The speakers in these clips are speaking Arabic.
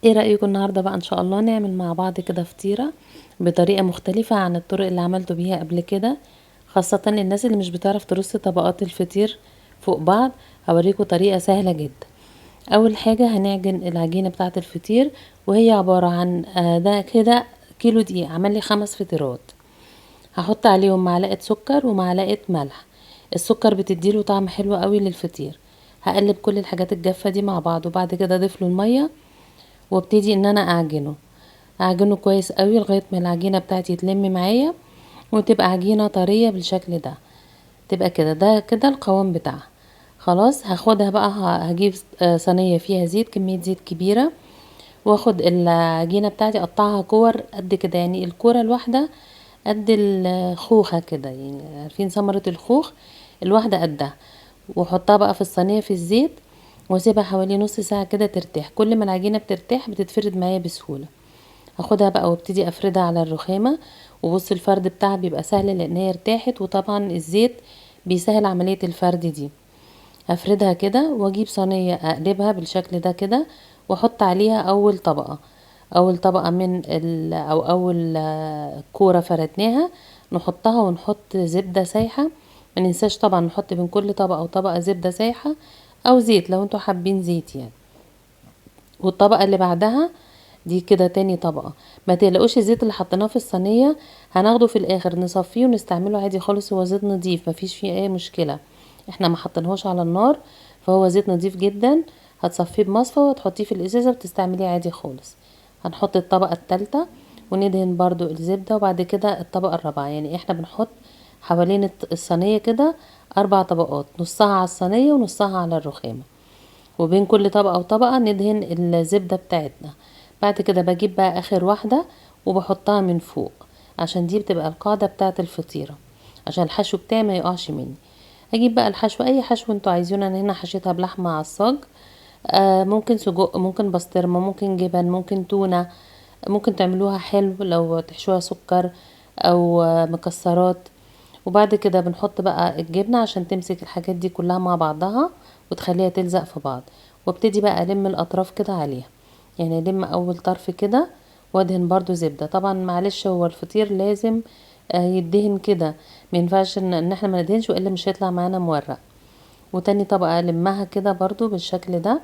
ايه رأيكم النهاردة بقى ان شاء الله نعمل مع بعض كده فطيرة بطريقة مختلفة عن الطرق اللي عملته بيها قبل كده، خاصة الناس اللي مش بتعرف ترص طبقات الفطير فوق بعض. هوريكم طريقة سهلة جدا. اول حاجة هنعجن العجينة بتاعة الفطير، وهي عبارة عن ده كده كيلو دقيق عمل لي 5 فطيرات. هحط عليهم معلقة سكر ومعلقة ملح. السكر بتديله طعم حلو قوي للفطير. هقلب كل الحاجات الجافة دي مع بعض، وبعد كده اضيف له المية وابتدي ان انا اعجنه كويس قوي لغايه ما العجينه بتاعتي تلم معايا وتبقى عجينه طريه بالشكل ده. تبقى كده، ده كده القوام بتاعها. خلاص هاخدها بقى، هجيب صينيه فيها زيت، كميه زيت كبيره، واخد العجينه بتاعتي اقطعها كور قد كده، يعني الكوره الواحده قد الخوخه كده، يعني عارفين ثمره الخوخ الواحده قدها. واحطها بقى في الصينيه في الزيت، واسيبها حوالي نص ساعه كده ترتاح. كل ما العجينه بترتاح بتتفرد معايا بسهوله. هاخدها بقى وابتدي افردها على الرخامه. وبص الفرد بتاعها بيبقى سهل لان هي ارتاحت، وطبعا الزيت بيسهل عمليه الفرد دي. هفردها كده واجيب صينيه اقلبها بالشكل ده كده، واحط عليها اول طبقه من اول كوره فردناها، نحطها ونحط زبده سايحه. ما ننساش طبعا نحط بين كل طبقه وطبقه زبده سايحه او زيت لو انتوا حابين زيت يعني. والطبقه اللي بعدها دي كده تاني طبقة. ما تقلقوش الزيت اللي حطيناه في الصينية هناخده في الاخر نصفيه ونستعمله عادي خالص، هو زيت نضيف مفيش فيه اي مشكلة. احنا ما حطيناهوش على النار، فهو زيت نضيف جدا. هتصفيه بمصفى وتحطيه في الازازة وتستعمليه عادي خالص. هنحط الطبقة التالتة وندهن برضو الزبدة، وبعد كده الطبقة الرابعة. يعني احنا بنحط حوالين الصينية كده 4 طبقات، نصها على الصينية ونصها على الرخامة، وبين كل طبقة وطبقة ندهن الزبدة بتاعتنا. بعد كده بجيب بقى اخر واحدة وبحطها من فوق، عشان دي بتبقى القاعدة بتاعة الفطيرة، عشان الحشو بتاعي ما يقعش مني. اجيب بقى الحشو، اي حشو انتوا عايزينه. انا هنا حشيتها بلحمة عصاج، ممكن سجق، ممكن بسطرمة، ممكن جبن، ممكن تونة. ممكن تعملوها حلو لو تحشوها سكر او مكسرات. وبعد كده بنحط بقى الجبنة عشان تمسك الحاجات دي كلها مع بعضها وتخليها تلزق في بعض. وابتدي بقى الم الاطراف كده عليها، يعني الم اول طرف كده وادهن برضو زبدة. طبعا معلش هو الفطير لازم يدهن كده، مينفعش ان احنا ما ندهنش والا مش هيطلع معانا مورق. وتاني طبقة المها كده برضو بالشكل ده،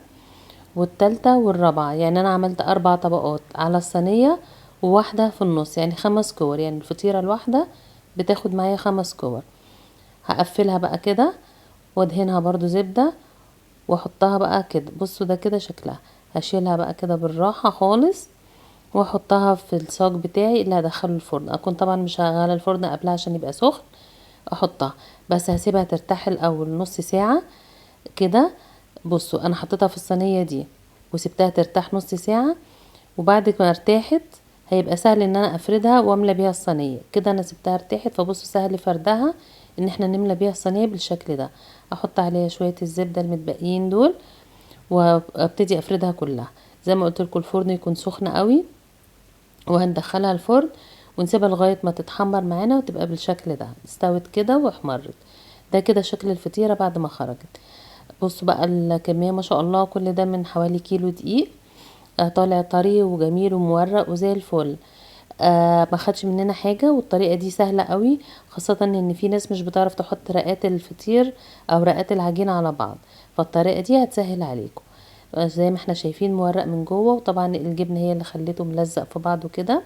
والتالتة والرابعة. يعني انا عملت 4 طبقات على الصينية وواحدة في النص، يعني 5 كور. يعني الفطيرة الواحدة بتاخد معايا 5 كور. هقفلها بقى كده وادهنها برضو زبدة واحطها بقى كده. بصوا ده كده شكلها. هشيلها بقى كده بالراحة خالص واحطها في الصاج بتاعي اللي هدخله الفرن. اكون طبعا مش هشغل الفرن قبلها عشان يبقى سخن. احطها بس هسيبها ترتاح الاول نص ساعة كده. بصوا انا حطيتها في الصينية دي وسبتها ترتاح نص ساعة، وبعد ما ارتاحت هيبقى سهل ان انا افردها واملى بيها الصينيه كده. انا سبتها ارتاحت، فبصوا سهل فردها ان احنا نملى بيها الصينيه بالشكل ده. احط عليها شويه الزبده المتبقيين دول وابتدي افردها كلها. زي ما قلت لكم الفرن يكون سخن قوي، وهندخلها الفرن ونسيبها لغايه ما تتحمر معانا وتبقى بالشكل ده، استوت كده واحمرت. ده كده شكل الفطيره بعد ما خرجت. بصوا بقى الكميه ما شاء الله، كل ده من حوالي كيلو دقيق. طالع طري وجميل ومورق وزي الفل. ما خدش مننا حاجة، والطريقة دي سهلة قوي، خاصة ان في ناس مش بتعرف تحط رقات الفطير او رقات العجين على بعض، فالطريقة دي هتسهل عليكم. زي ما احنا شايفين مورق من جوه، وطبعا الجبنة هي اللي خليته ملزق في بعضه كده،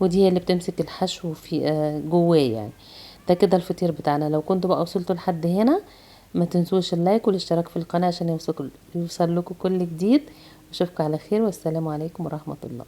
ودي هي اللي بتمسك الحشو في جواه يعني. ده كده الفطير بتاعنا. لو كنتوا بقى وصلتوا لحد هنا ما تنسوش اللايك والاشتراك في القناة عشان يوصل لكم كل جديد. اشوفكم على خير، والسلام عليكم ورحمة الله.